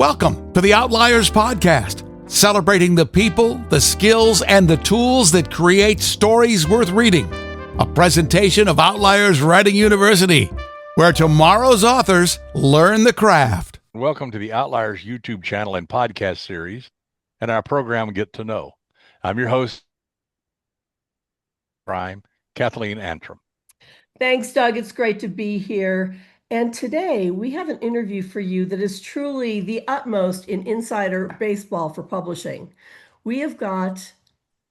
Welcome to the Outliers Podcast, celebrating the people, the skills, and the tools that create stories worth reading. A presentation of Outliers Writing University, where tomorrow's authors learn the craft. Welcome to the Outliers YouTube channel and podcast series and our program, Get to Know. I'm your host, Crime, Kathleen Antrim. Thanks, Doug. It's great to be here. And today we have an interview for you that is truly the utmost in insider baseball for publishing. We have got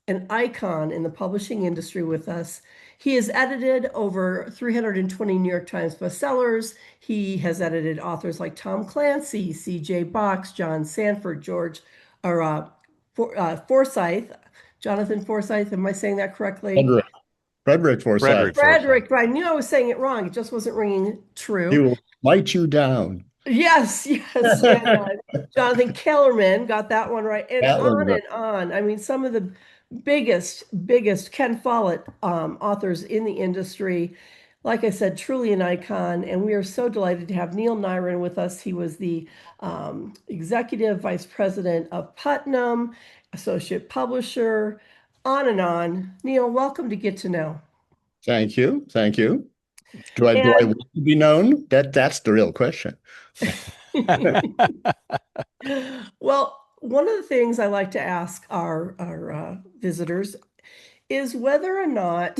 an icon in the publishing industry with us. He has edited over 320 New York Times bestsellers. He has edited authors like Tom Clancy, C.J. Box, John Sandford, Forsyth, Jonathan Forsyth. Am I saying that correctly? Frederick Forsyth. Frederick. I knew I was saying it wrong. It just wasn't ringing true. He will bite you down. Yes. And, Jonathan Kellerman got that one right. And on. I mean, some of the biggest Ken Follett authors in the industry. Like I said, truly an icon. And we are so delighted to have Neil Nyren with us. He was the executive vice president of Putnam, associate publisher, on and on. Neil, welcome to Get to Know. Thank you. Do I want to be known? That's the real question. Well, one of the things I like to ask our visitors is whether or not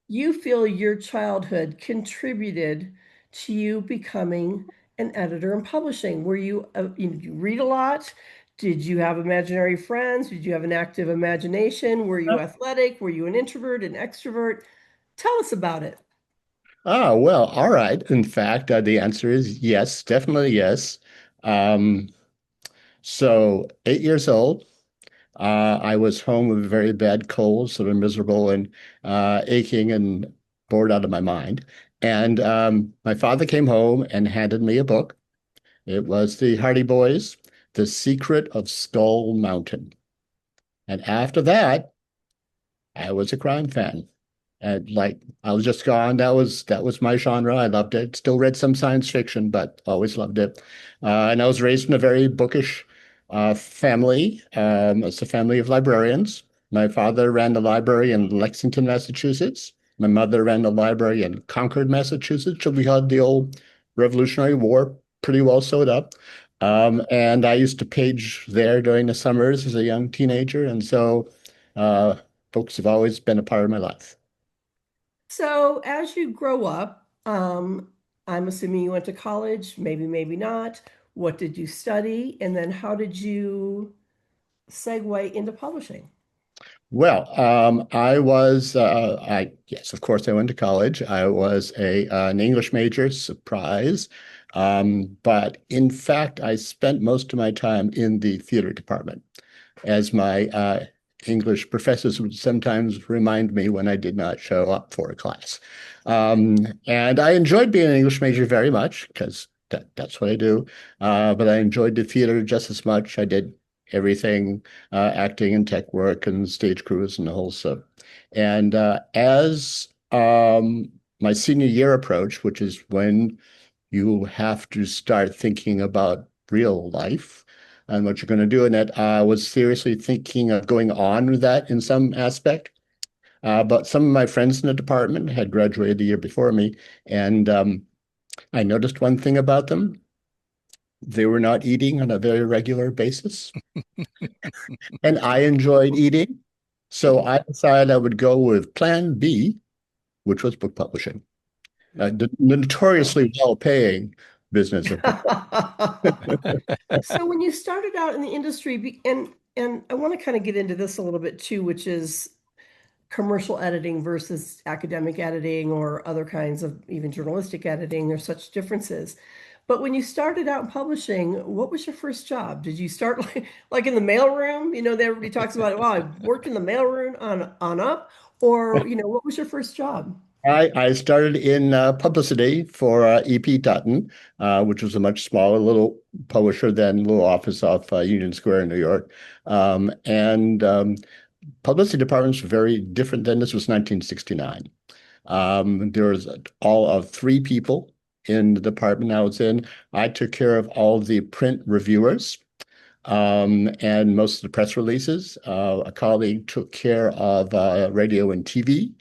you feel your childhood contributed to you becoming an editor in publishing. Were you you read a lot? Did you have imaginary friends? Did you have an active imagination? Were you athletic? Were you an introvert, an extrovert? Tell us about it. Oh, well, all right. In fact, the answer is yes, definitely yes. So 8 years old, I was home with a very bad cold, sort of miserable and aching and bored out of my mind. And my father came home and handed me a book. It was the Hardy Boys, The Secret of Skull Mountain. And after that, I was a crime fan. And I was just gone. That was my genre. I loved it. Still read some science fiction, but always loved it. And I was raised in a very bookish family. It's a family of librarians. My father ran the library in Lexington, Massachusetts. My mother ran the library in Concord, Massachusetts. So we had the old Revolutionary War pretty well sewed up. And I used to page there during the summers as a young teenager. And so books have always been a part of my life. So as you grow up, I'm assuming you went to college, maybe not. What did you study? And then how did you segue into publishing? Well, yes, of course, I went to college. I was an English major, surprise. But in fact, I spent most of my time in the theater department, as my English professors would sometimes remind me when I did not show up for a class. And I enjoyed being an English major very much because that's what I do. But I enjoyed the theater just as much. I did everything, acting and tech work and stage crews and the whole stuff. And as my senior year approached, which is when you have to start thinking about real life and what you're going to do in it, I was seriously thinking of going on with that in some aspect. But some of my friends in the department had graduated the year before me, and I noticed one thing about them. They were not eating on a very regular basis. And I enjoyed eating. So I decided I would go with plan B, which was book publishing. The notoriously well-paying business. So when you started out in the industry, and I want to kind of get into this a little bit too, which is commercial editing versus academic editing or other kinds of even journalistic editing. There's such differences. But when you started out in publishing, what was your first job? Did you start like in the mailroom? Everybody talks about, well, I worked in the mailroom on up, or what was your first job? I started in publicity for E.P. Dutton, which was a much smaller little publisher than little office off Union Square in New York. And publicity departments were very different then. This was 1969. There was all of 3 people in the department I was in. I took care of all the print reviewers and most of the press releases. A colleague took care of radio and TV,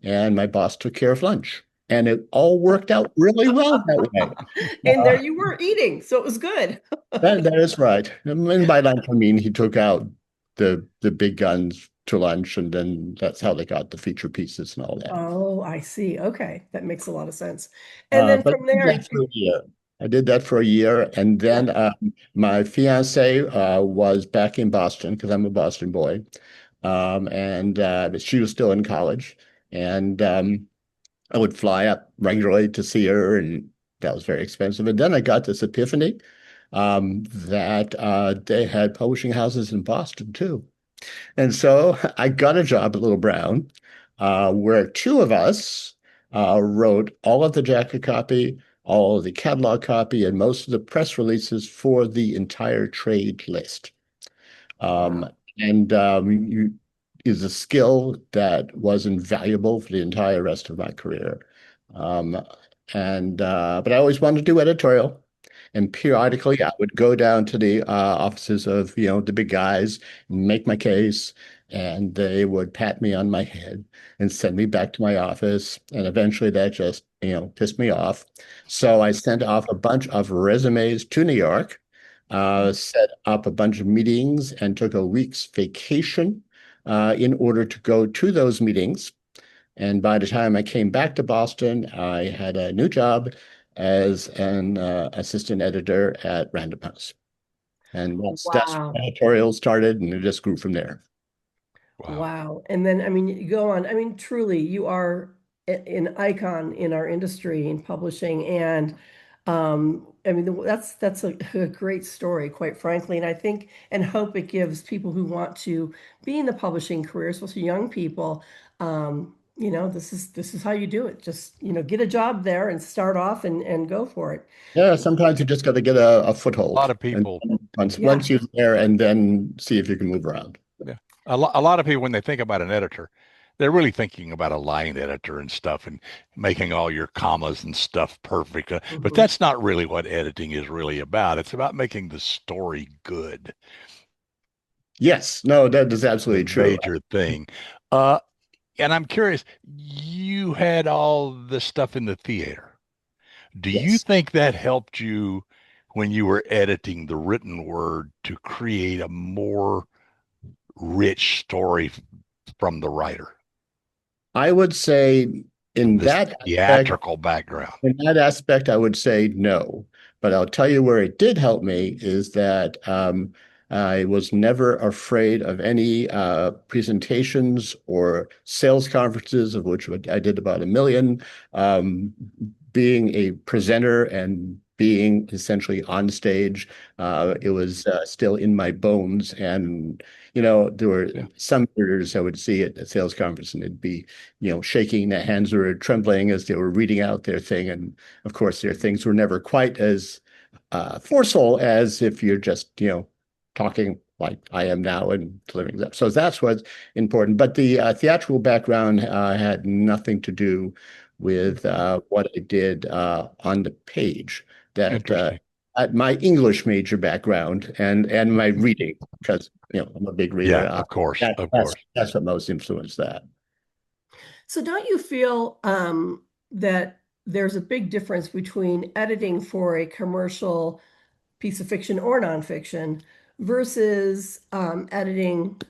and my boss took care of lunch. And it all worked out really well that way. And there you were eating, so it was good. That is right. And by lunch, I mean he took out the big guns to lunch, and then that's how they got the feature pieces and all that. Oh, I see. Okay, that makes a lot of sense. And then from there, I did that for a year, and then my fiance was back in Boston because I'm a Boston boy, and she was still in college, and I would fly up regularly to see her, and that was very expensive. And then I got this epiphany that they had publishing houses in Boston too. And so I got a job at Little Brown, where two of us wrote all of the jacket copy, all of the catalog copy, and most of the press releases for the entire trade list. Is a skill that was invaluable for the entire rest of my career. But I always wanted to do editorial. And periodically, I would go down to the offices of, the big guys, make my case, and they would pat me on my head and send me back to my office. And eventually that just, pissed me off. So I sent off a bunch of resumes to New York, set up a bunch of meetings, and took a week's vacation in order to go to those meetings. And by the time I came back to Boston, I had a new job as an assistant editor at Random House. And that's when editorial started, and it just grew from there. Wow. And then, you go on. Truly, you are an icon in our industry in publishing. And that's a great story, quite frankly. And I think and hope it gives people who want to be in the publishing career, especially young people, this is how you do it. Just, get a job there and start off and go for it. Yeah, sometimes you just got to get a foothold. A lot of people. Once you're there, and then see if you can move around. Yeah. A lot of people, when they think about an editor, they're really thinking about a line editor and stuff and making all your commas and stuff perfect. But that's not really what editing is really about. It's about making the story good. Yes. No, that is absolutely true. Major thing. And I'm curious, you had all the stuff in the theater. Do you think that helped you when you were editing the written word to create a more rich story from the writer? I would say in that theatrical background. In that aspect, I would say no. But I'll tell you where it did help me is that I was never afraid of any presentations or sales conferences, of which I did about 1 million, being a presenter and being essentially on stage. It was still in my bones. And, there were some editors I would see at a sales conference, and it'd be, shaking, their hands were trembling as they were reading out their thing. And of course, their things were never quite as forceful as if you're just, talking like I am now and delivering them. So that's what's important. But the theatrical background had nothing to do with what I did on the page. That my English major background and my reading, because I'm a big reader. Yeah, of course. That's what most influenced that. So don't you feel that there's a big difference between editing for a commercial piece of fiction or nonfiction versus editing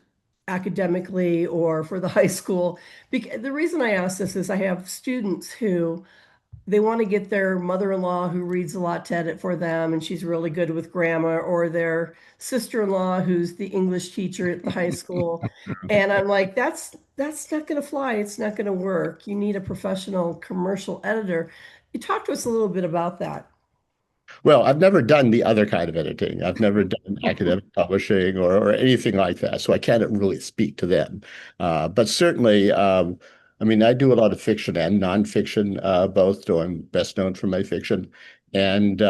academically or for the high school? The reason I ask this is I have students who they want to get their mother-in-law who reads a lot to edit for them, and she's really good with grammar, or their sister-in-law who's the English teacher at the high school. And I'm like, that's not going to fly. It's not going to work. You need a professional commercial editor. You talk to us a little bit about that. Well, I've never done the other kind of editing. I've never done academic publishing or anything like that, so I can't really speak to them. But certainly, I do a lot of fiction and nonfiction, both, though I'm best known for my fiction. And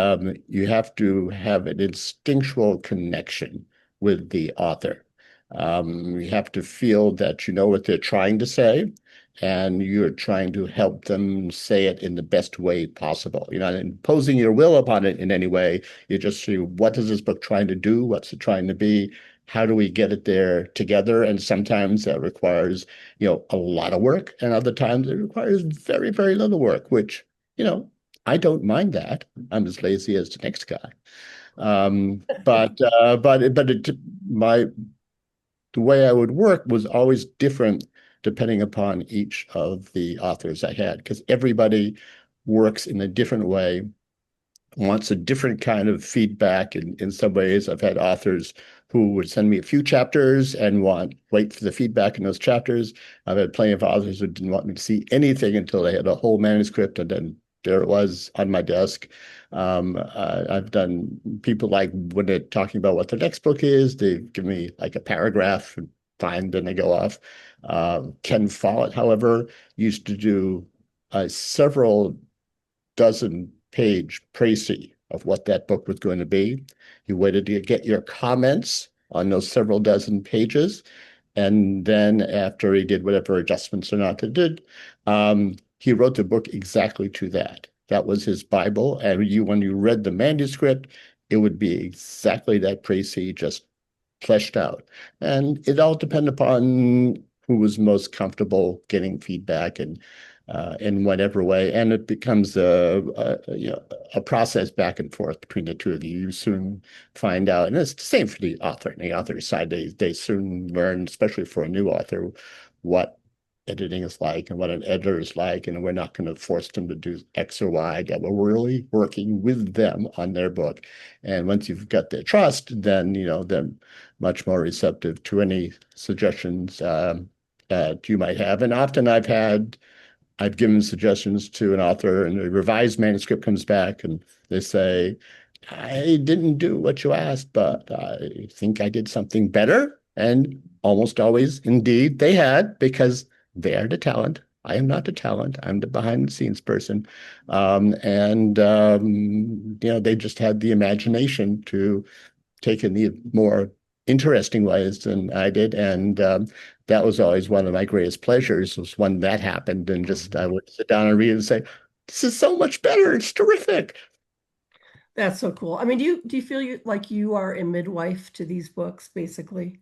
you have to have an instinctual connection with the author. You have to feel that you know what they're trying to say, and you're trying to help them say it in the best way possible. You're not imposing your will upon it in any way. You just see, what is this book trying to do? What's it trying to be? How do we get it there together? And sometimes that requires, a lot of work, and other times it requires very, very little work, which, I don't mind that. I'm as lazy as the next guy. The way I would work was always different depending upon each of the authors I had, because everybody works in a different way, wants a different kind of feedback. In some ways, I've had authors who would send me a few chapters and wait for the feedback in those chapters. I've had plenty of authors who didn't want me to see anything until they had a whole manuscript, and then there it was on my desk. I've done people like when they're talking about what the next book is, they give me like a paragraph and fine, then they go off. Ken Follett, however, used to do several dozen page précis of what that book was going to be. He waited to get your comments on those several dozen pages. And then after he did whatever adjustments or not he did, he wrote the book exactly to that. That was his Bible. And when you read the manuscript, it would be exactly that précis, just fleshed out. And it all depended upon who was most comfortable getting feedback and in whatever way. And it becomes a process back and forth between the two of you. You soon find out, and it's the same for the author. On the author's side, they soon learn, especially for a new author, what editing is like and what an editor is like, and we're not going to force them to do X or Y, that we're really working with them on their book. And once you've got their trust, then, they're much more receptive to any suggestions that you might have. And often I've given suggestions to an author, and a revised manuscript comes back and they say, I didn't do what you asked, but I think I did something better. And almost always, indeed, they had, because they are the talent. I am not the talent. I'm the behind the scenes person. They just had the imagination to take in the more interesting ways than I did. And that was always one of my greatest pleasures, was when that happened. And just I would sit down and read and say, this is so much better. It's terrific. That's so cool. I mean, do you feel like you are a midwife to these books, basically?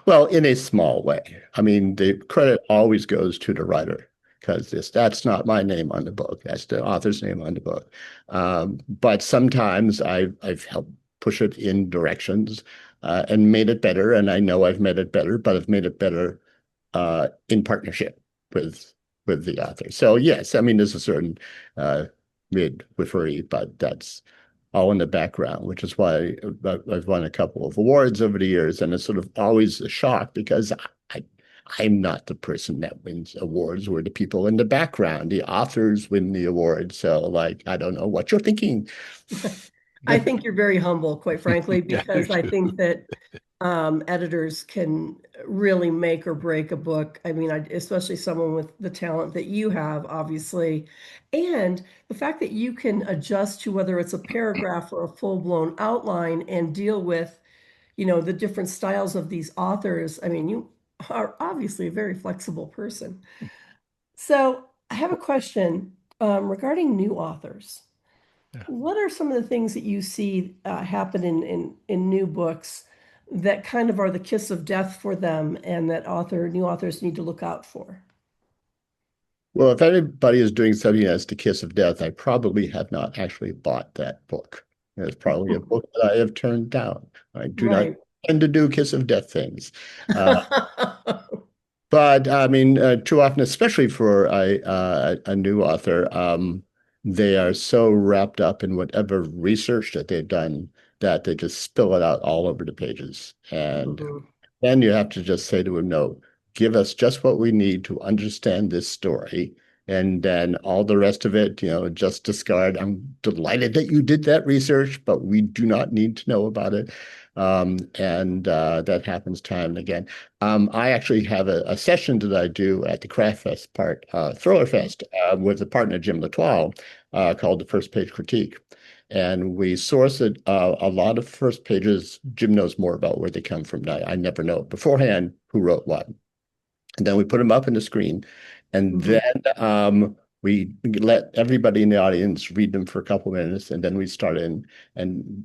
Well, in a small way. I mean, the credit always goes to the writer, because that's not my name on the book. That's the author's name on the book. But sometimes I've helped push it in directions and made it better. And I know I've made it better, but I've made it better in partnership with the author. So yes, I mean, there's a certain midwifery, but that's all in the background, which is why I've won a couple of awards over the years. And it's sort of always a shock, because I'm not the person that wins awards. We're the people in the background. The authors win the awards. So, I don't know what you're thinking. I think you're very humble, quite frankly, because I think that editors can really make or break a book. I mean, especially someone with the talent that you have, obviously. And the fact that you can adjust to whether it's a paragraph or a full-blown outline and deal with, the different styles of these authors. I mean, you are obviously a very flexible person. So I have a question regarding new authors. Yeah. What are some of the things that you see happen in new books that kind of are the kiss of death for them, and that new authors need to look out for? Well, if anybody is doing something that's the kiss of death, I probably have not actually bought that book. It's probably a book that I have turned down. I do not tend to do kiss of death things. But I mean, too often, especially for a new author, they are so wrapped up in whatever research that they've done that they just spill it out all over the pages. And then you have to just say to them, no, give us just what we need to understand this story. And then all the rest of it, just discard. I'm delighted that you did that research, but we do not need to know about it. That happens time and again. I actually have a session that I do at the Craft Fest Thriller Fest with a partner, Jim Latoile, called the First Page Critique. and we source it. A lot of first pages, Jim knows more about where they come from. I never know beforehand who wrote what. And then we put them up in the screen, and then we let everybody in the audience read them for a couple minutes, and then we start in and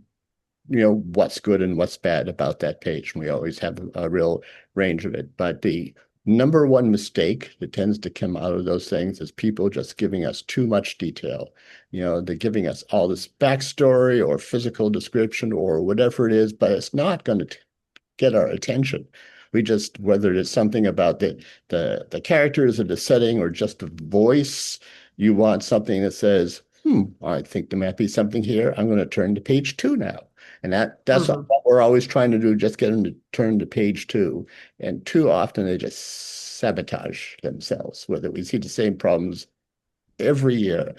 what's good and what's bad about that page. And we always have a real range of it. But the number one mistake that tends to come out of those things is people just giving us too much detail. They're giving us all this backstory or physical description or whatever it is, but it's not going to get our attention. We just, whether it's something about the characters or the setting or just the voice, you want something that says, I think there might be something here. I'm going to turn to page 2 now. And that's what we're always trying to do, just get them to turn to page 2. And too often they just sabotage themselves, whether we see the same problems every year.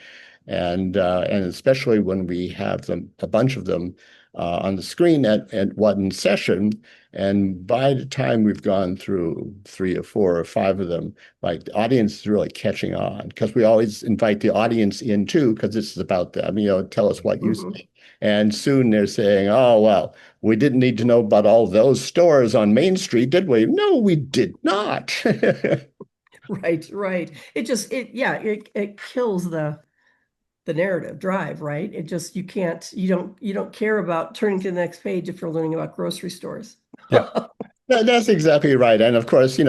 And especially when we have a bunch of them on the screen at one session. And by the time we've gone through 3 or 4 or 5 of them, like the audience is really catching on, because we always invite the audience in too, because this is about them, tell us what you think. And soon they're saying, oh, well, we didn't need to know about all those stores on Main Street, did we? No, we did not. Right. It kills the narrative drive, right? It just, you don't care about turning to the next page if you're learning about grocery stores. Yeah. That's exactly right. And of course,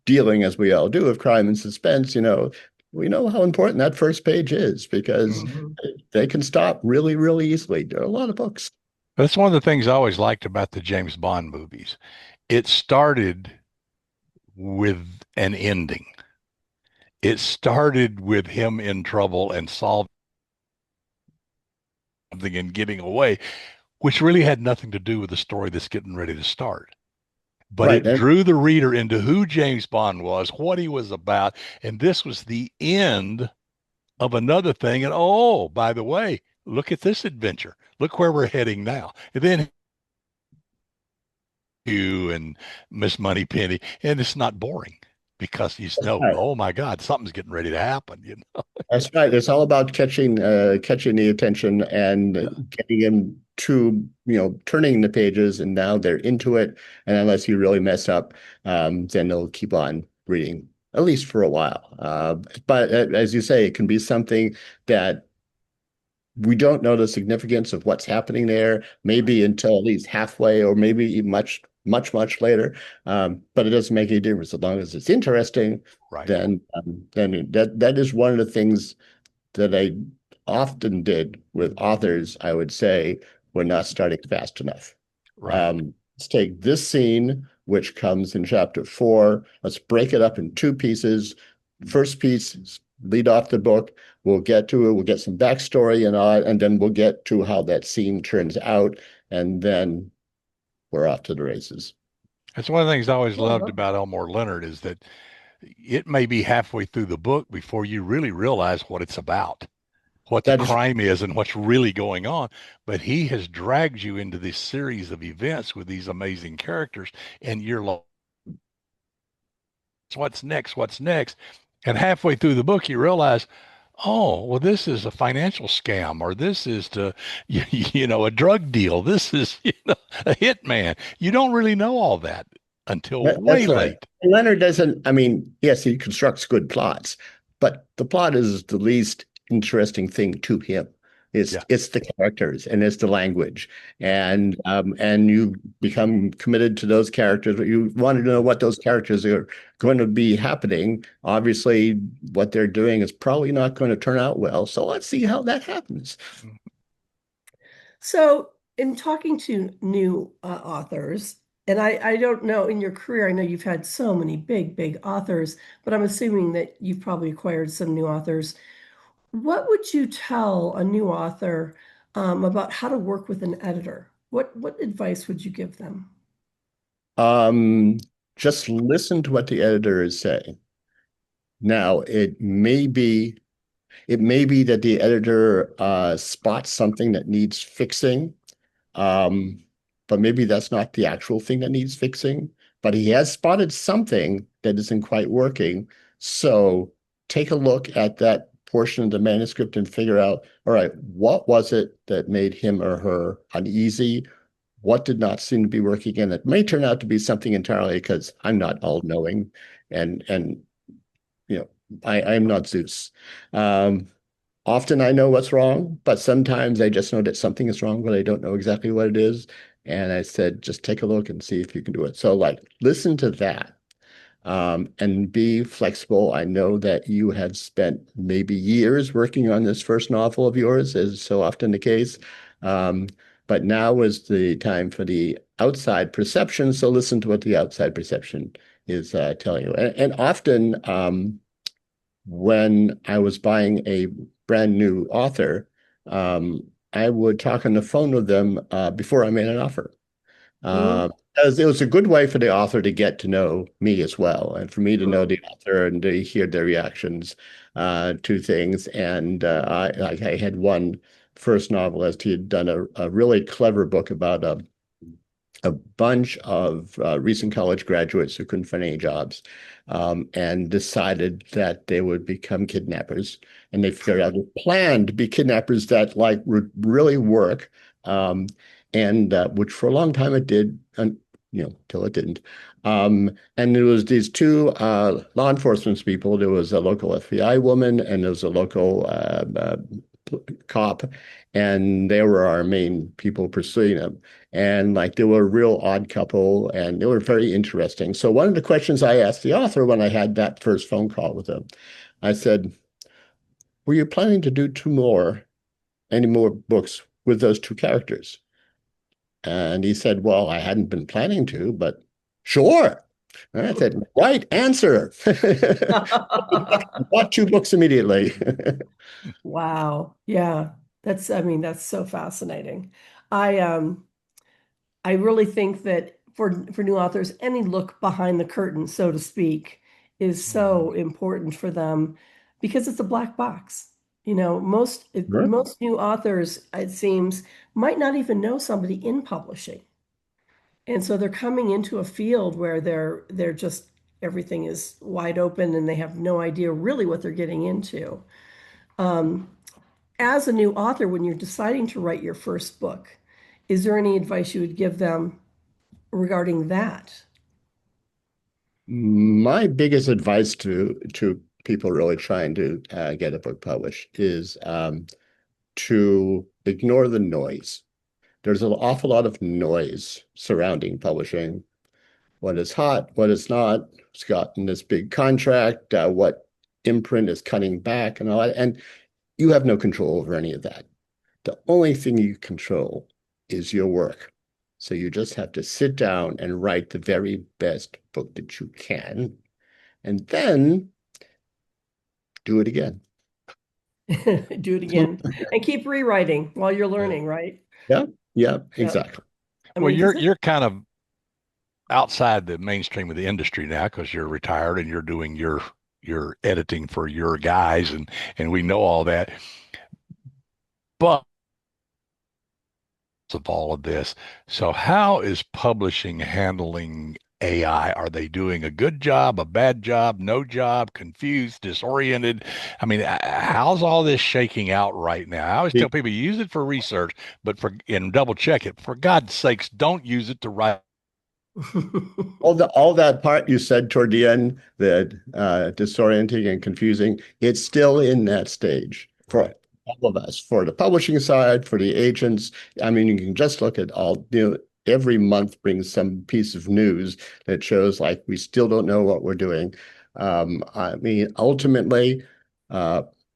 dealing as we all do with crime and suspense, we know how important that first page is, because they can stop really, really easily. There are a lot of books. That's one of the things I always liked about the James Bond movies. It started with an ending. It started with him in trouble and solving something and getting away, which really had nothing to do with the story that's getting ready to start. But Right. It drew the reader into who James Bond was, what he was about, and this was the end of another thing. And oh, by the way, look at this adventure. Look where we're heading now. And then you and Miss Moneypenny, and it's not boring because you know, right. Oh my God, something's getting ready to happen. That's right. It's all about catching the attention and getting them to, turning the pages, and now they're into it. And unless you really mess up, then they'll keep on reading, at least for a while. But as you say, it can be something that we don't know the significance of what's happening there, maybe until at least halfway, or maybe much, much, much later. But it doesn't make any difference as long as it's interesting. Right. Then that is one of the things that I often did with authors. I would say, we're not starting fast enough. Right. Let's take this scene, which comes in chapter 4. Let's break it up in 2 pieces. First piece, lead off the book. We'll get to it. We'll get some backstory and then we'll get to how that scene turns out, and then we're off to the races. That's one of the things I always loved about Elmore Leonard, is that it may be halfway through the book before you really realize what it's about, what the crime is and what's really going on. But he has dragged you into this series of events with these amazing characters, and you're like, what's next? What's next? And halfway through the book, you realize, oh, well, this is a financial scam, or this is a drug deal. This is, a hitman. You don't really know all that until way late. Leonard doesn't, yes, he constructs good plots, but the plot is the least interesting thing to him. It's the characters and it's the language, and you become committed to those characters. You want to know what those characters are going to be happening. Obviously, what they're doing is probably not going to turn out well. So let's see how that happens. So, in talking to new authors, and I don't know, in your career, I know you've had so many big authors, but I'm assuming that you've probably acquired some new authors. What would you tell a new author about how to work with an editor? What advice would you give them? Just listen to what the editor is saying. Now, it may be that the editor spots something that needs fixing, but maybe that's not the actual thing that needs fixing. But he has spotted something that isn't quite working. So take a look at that portion of the manuscript and figure out, all right, what was it that made him or her uneasy? What did not seem to be working? And it may turn out to be something entirely because I'm not all-knowing, and I'm not Zeus. Often I know what's wrong, but sometimes I just know that something is wrong, but I don't know exactly what it is. And I said, just take a look and see if you can do it. So listen to that. And be flexible. I know that you have spent maybe years working on this first novel of yours, as so often the case. But now is the time for the outside perception. So listen to what the outside perception is telling you. And often when I was buying a brand new author, I would talk on the phone with them before I made an offer. Because it was a good way for the author to get to know me as well, and for me to know the author and to hear their reactions to things. And I had one first novelist. He had done a really clever book about a bunch of recent college graduates who couldn't find any jobs, and decided that they would become kidnappers. And they figured out a plan to be kidnappers that would really work. And which for a long time it did, till it didn't. And there was these two law enforcement people. There was a local FBI woman and there was a local cop, and they were our main people pursuing them. And they were a real odd couple, and they were very interesting. So one of the questions I asked the author when I had that first phone call with him, I said, "Were you planning to do any more books with those two characters?" And he said, "Well, I hadn't been planning to, but sure." And I said, "Right answer." Bought 2 books immediately. Wow. Yeah. That's so fascinating. I really think that for new authors, any look behind the curtain, so to speak, is so important for them because it's a black box. Most new authors, it seems, might not even know somebody in publishing. And so they're coming into a field where they're just, everything is wide open and they have no idea really what they're getting into. As a new author, when you're deciding to write your first book, is there any advice you would give them regarding that? My biggest advice to people really trying to get a book published is to ignore the noise. There's an awful lot of noise surrounding publishing. What is hot, what is not, who's gotten this big contract, what imprint is cutting back and all that. And you have no control over any of that. The only thing you control is your work. So you just have to sit down and write the very best book that you can, and then do it again. Do it again and keep rewriting while you're learning, right? Yeah, exactly. Well, you're kind of outside the mainstream of the industry now because you're retired and you're doing your editing for your guys, and we know all that. But of all of this, so how is publishing handling AI? Are they doing a good job, a bad job, no job, confused, disoriented? I mean, how's all this shaking out right now? I always tell people use it for research, but and double check it. For God's sakes, don't use it to write. all that part you said toward the end, that disorienting and confusing, it's still in that stage for all of us, for the publishing side, for the agents. I mean, you can just look at every month brings some piece of news that shows we still don't know what we're doing. I mean, ultimately,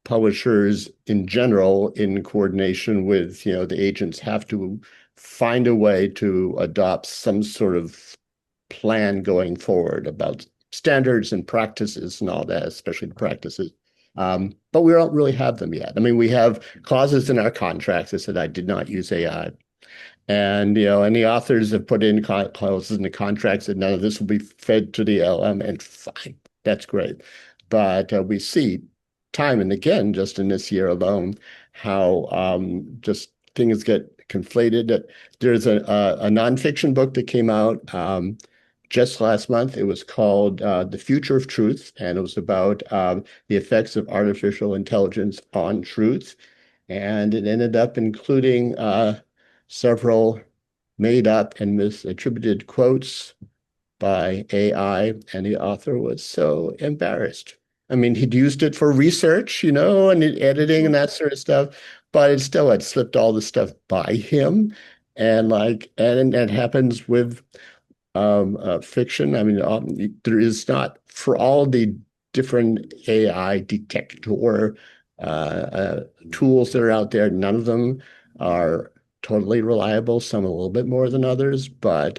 publishers in general, in coordination with the agents, have to find a way to adopt some sort of plan going forward about standards and practices and all that, especially the practices. But we don't really have them yet. I mean, we have clauses in our contracts that said I did not use AI. And, and the authors have put in clauses in the contracts that none of this will be fed to the LM, and fine, that's great. But we see time and again, just in this year alone, how just things get conflated. There's a nonfiction book that came out just last month. It was called The Future of Truth, and it was about the effects of artificial intelligence on truth. And it ended up including several made up and misattributed quotes by AI, and the author was so embarrassed. I mean, he'd used it for research, and editing and that sort of stuff, but it still had slipped all the stuff by him. And it happens with fiction. I mean, there is not, for all the different AI detector tools that are out there, none of them are totally reliable, some a little bit more than others, but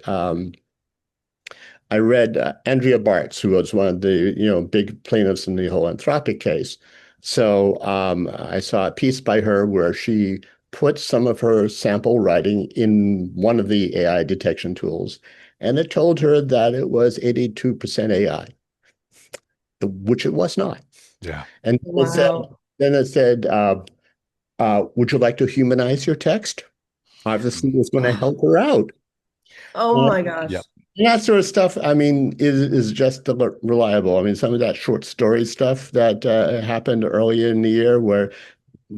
I read Andrea Bartz, who was one of the big plaintiffs in the whole Anthropic case. So I saw a piece by her where she put some of her sample writing in one of the AI detection tools, and it told her that it was 82% AI, which it was not. Yeah. And Wow. then it said, would you like to humanize your text? Obviously, it was going to help her out. Oh my gosh. Yep. And that sort of stuff, I mean, is just reliable. I mean, some of that short story stuff that happened earlier in the year where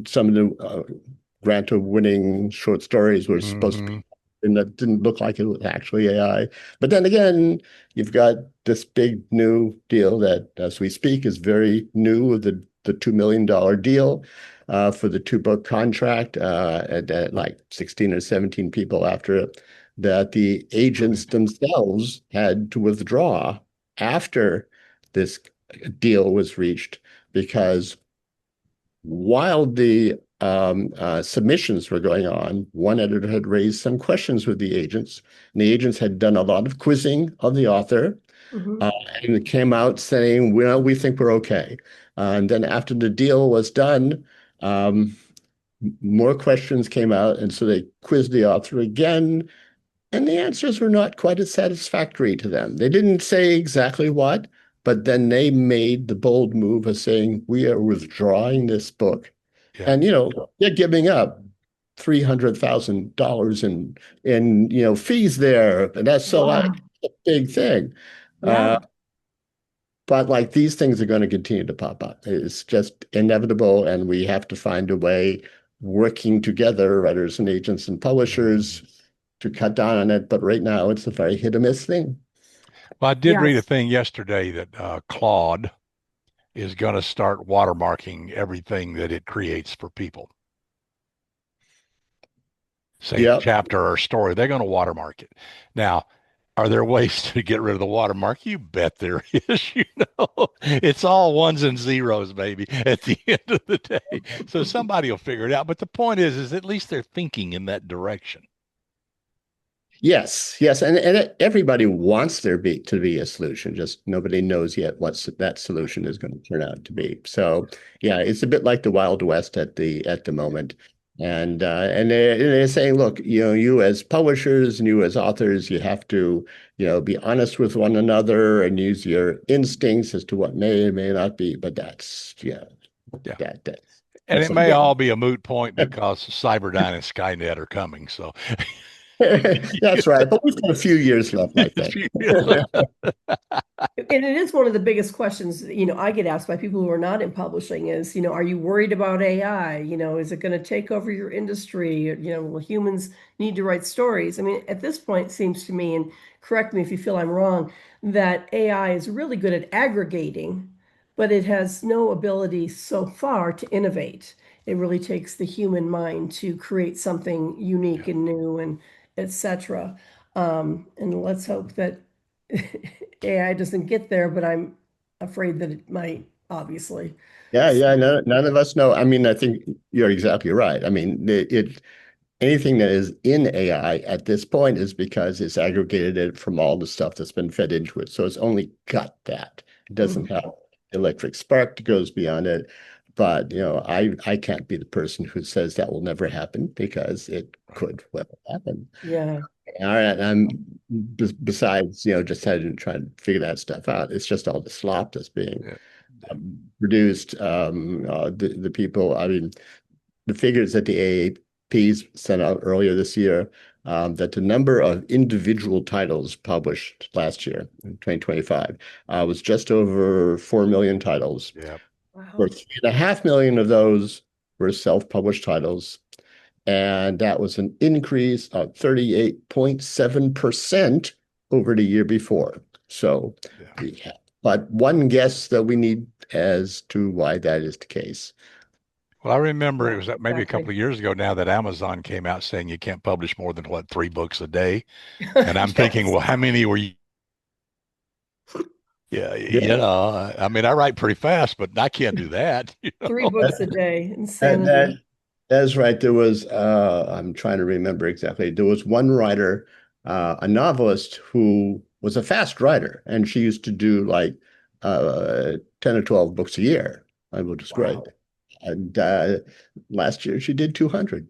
some of the grant-winning short stories were supposed to be, and that didn't look like it was actually AI. But then again, you've got this big new deal that, as we speak, is very new, the $2 million deal for the 2-book contract, at like 16 or 17 people after it, that the agents themselves had to withdraw after this deal was reached, because while the submissions were going on, one editor had raised some questions with the agents, and the agents had done a lot of quizzing of the author, Mhm. and it came out saying, well, we think we're okay. And then after the deal was done, more questions came out, and so they quizzed the author again, and the answers were not quite as satisfactory to them. They didn't say exactly what, but then they made the bold move of saying, we are withdrawing this book. Yeah. And, they're giving up $300,000 in fees there. And that's so Wow. a big thing. Yeah. But like, these things are going to continue to pop up. It's just inevitable, and we have to find a way, working together, writers and agents and publishers, to cut down on it. But right now, it's a very hit or miss thing. Well, I did read a Yes. thing yesterday that Claude is going to start watermarking everything that it creates for people. Say a Yep. chapter or story, they're going to watermark it. Now, are there ways to get rid of the watermark? You bet there is. It's all ones and zeros, baby, at the end of the day. So somebody will figure it out. But the point is at least they're thinking in that direction. Yes, and everybody wants there to be a solution. Just nobody knows yet what that solution is going to turn out to be. So yeah, it's a bit like the Wild West at the moment. And they're saying, look, you as publishers and you as authors, you have to, be honest with one another and use your instincts as to what may or may not be. But that's And that's it may Yeah. all be a moot point because Cyberdyne and Skynet are coming. So that's right. But we've got a few years left, I think. And it is one of the biggest questions, I get asked by people who are not in publishing is, are you worried about AI? Is it going to take over your industry? Will humans need to write stories? I mean, at this point, it seems to me, and correct me if you feel I'm wrong, that AI is really good at aggregating, but it has no ability so far to innovate. It really takes the human mind to create something unique and new and etc. And let's hope that AI doesn't get there, but I'm afraid that it might, obviously. Yeah, none of us know. I mean, I think you're exactly right. I mean, anything that is in AI at this point is because it's aggregated it from all the stuff that's been fed into it. So it's only got that. It doesn't have electric spark that goes beyond it. But I can't be the person who says that will never happen, because it could well happen. Yeah. All right. Besides, just trying to figure that stuff out. It's just all the slop that's being produced. The people, I mean, the figures that the AAPs sent out earlier this year, that the number of individual titles published last year, in 2025, was just over 4 million titles. Yeah. Wow. Where 3.5 million of those were self-published titles. And that was an increase of 38.7% over the year before. So, but one guess that we need as to why that is the case. Well, I remember it was maybe a couple of years ago now that Amazon came out saying you can't publish more than 3 books a day. And I'm thinking, well, how many were you? Yeah. I mean, I write pretty fast, but I can't do that. 3 books a day. Insanity. That's right. There was, I'm trying to remember exactly. There was one writer, a novelist who was a fast writer, and she used to do like 10 or 12 books a year, which is great. And last year she did 200.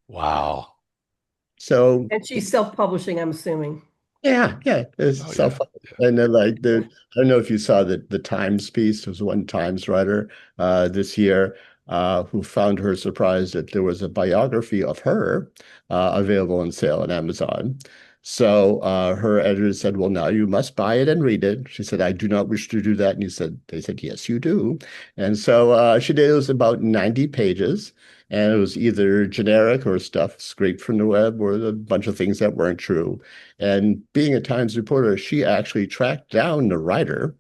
Wow. So, and she's self-publishing, I'm assuming. Yeah, it's and then I don't know if you saw the Times piece. There was one Times writer this year who found her surprised that there was a biography of her available on sale on Amazon. So her editor said, "Well, now you must buy it and read it." She said, "I do not wish to do that." And they said, "Yes, you do." And so she did. It was about 90 pages. And it was either generic or stuff scraped from the web or a bunch of things that weren't true. And being a Times reporter, she actually tracked down the writer.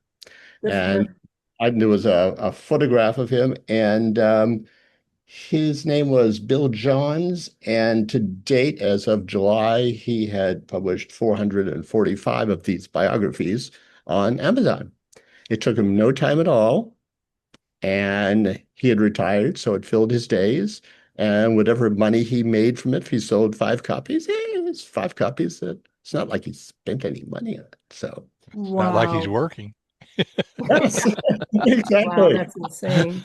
And there was a photograph of him. And his name was Bill Johns. And to date, as of July, he had published 445 of these biographies on Amazon. It took him no time at all. And he had retired, so it filled his days. And whatever money he made from it, if he sold 5 copies, it's 5 copies. It's not like he spent any money on it. So not like he's working. Yes, exactly. Wow, that's insane.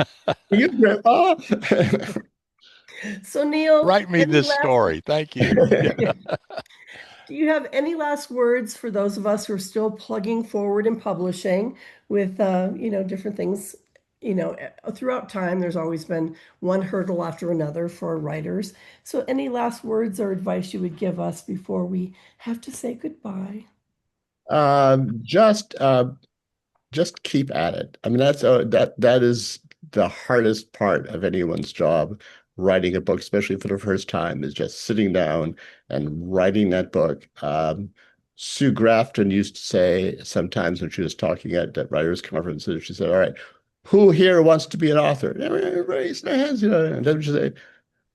So Neil, write me this story. Thank you. Do you have any last words for those of us who are still plugging forward and publishing with different things? Throughout time, there's always been one hurdle after another for writers. So any last words or advice you would give us before we have to say goodbye? Just keep at it. I mean, that is the hardest part of anyone's job. Writing a book, especially for the first time, is just sitting down and writing that book. Sue Grafton used to say sometimes when she was talking at writers' conferences, she said, "All right, who here wants to be an author?" Everybody raised their hands, and then she said,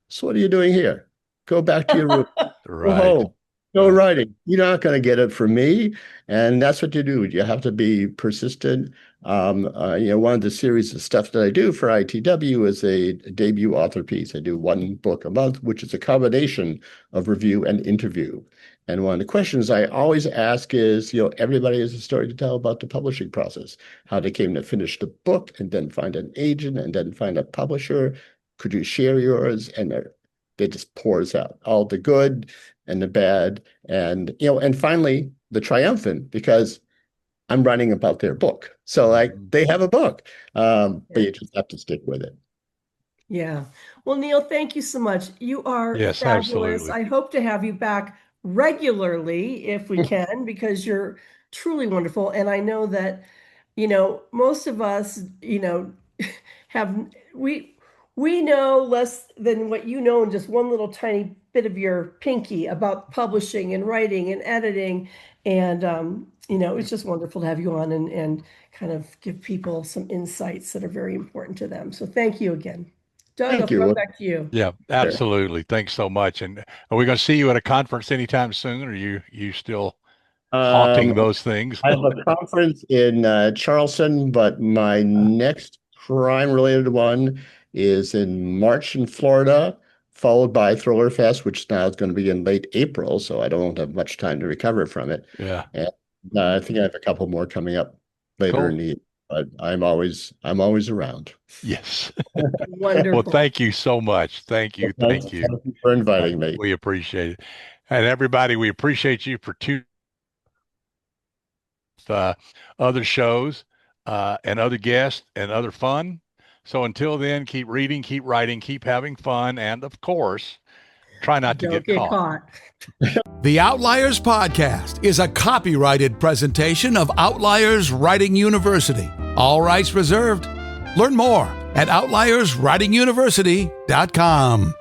"So what are you doing here? Go back to your room. Go home. Go writing. You're not going to get it from me." And that's what you do. You have to be persistent. One of the series of stuff that I do for ITW is a debut author piece. I do 1 book a month, which is a combination of review and interview. And one of the questions I always ask is, everybody has a story to tell about the publishing process, how they came to finish the book and then find an agent and then find a publisher. Could you share yours? And it just pours out all the good and the bad, and finally the triumphant, because I'm writing about their book. So they have a book, but you just have to stick with it. Yeah. Well, Neil, thank you so much. You are fabulous. Absolutely. I hope to have you back regularly if we can, because you're truly wonderful. And I know that, most of us, we know less than what you know in just one little tiny bit of your pinky about publishing and writing and editing. And, it's just wonderful to have you on and kind of give people some insights that are very important to them. So thank you again. Doug, I'll throw it back to you. Yeah, absolutely. Thanks so much. And are we going to see you at a conference anytime soon? Or are you still haunting those things? I have a conference in Charleston, but my next crime-related one is in March in Florida, followed by Thriller Fest, which now is going to be in late April, so I don't have much time to recover from it. Yeah. And I think I have a couple more coming up later in the year, but I'm always around. Yes. Wonderful. Well, thank you so much. Thank you. Thank you for inviting me. We appreciate it. And everybody, we appreciate you for other shows and other guests and other fun. So until then, keep reading, keep writing, keep having fun, and of course, Try not to Don't get caught. The Outliers Podcast is a copyrighted presentation of Outliers Writing University. All rights reserved. Learn more at outlierswritinguniversity.com.